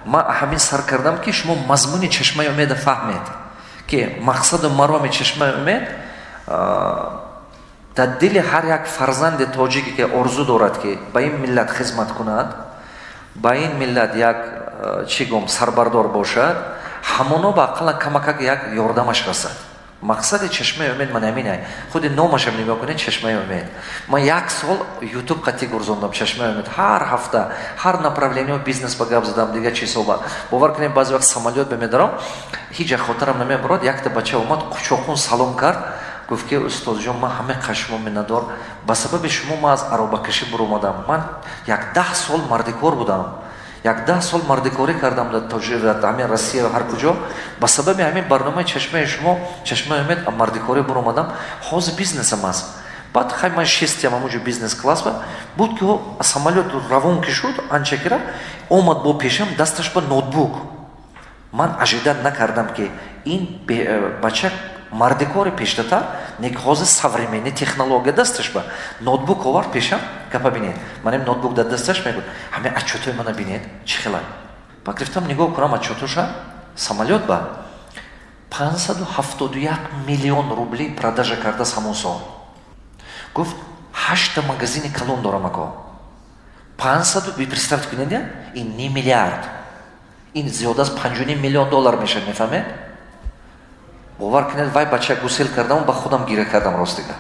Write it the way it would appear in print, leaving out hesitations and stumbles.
من همین سر کردم که شما مضمون چشمه امید فهمید که مقصد و مرام چشمه امید در دل هر یک فرزند تاجیکی که آرزو دارد که به این ملت خدمت کند، به این ملت یک سربردار باشد، همونا با اقلا کمک یک یاردمش رسد. مقصد چشمه امید من همینه. خود نامش هم نگاه کنید، چشمه امید. من 1 سال یوتیوب قطعی گرزوندم چشمه امید. هر هفته هر направление بیزنس با گپ زدم، دیگه چیز صحبت. باور کنید بعضی وقت سمالیات بمیدارم، هیچ خاطرم نمیبرد. یک تا بچه اومد قشاقون سلام کرد، گفت که استاد جان من همه قشمم میندار، به سبب شما من از عربکشی بر اومدم. من 10 سال مردکار بودم. 10 سال مردکاری کردم در تاجر همین روسیه و هر کجا. به سبب همین برنامه چشمه شما، چشمه امید مردکاری بر اومدم. حاضر بیزنسم است. بعد خیلی من شستیم همونجا بیزنس کلاس بود که سمالیات روان که شد انچکره اومد با پیشم دستش با نوتبوک. من اجیدت نکردم که این بچه مردکار پیشتر حاضر современный технология دستش با نوتبوک آورد پیشم که ببینید من این نوتبوک در دستش میگم همه отчеты منو ببینید چی خیلی. بعد گفتم نگاه کنم отчетش самолет با 571 میلیون روبلی продажа کرده همون سال. گفت 8 магазин کلون دارم اکو 500 ви представьте کنید این 2 میلیارد این زیاده از 5.5 میلیون دلار میشه. میفهمید؟ باور کنید وای بچه گسل کردم با خودم گیره کردم راست دیگه.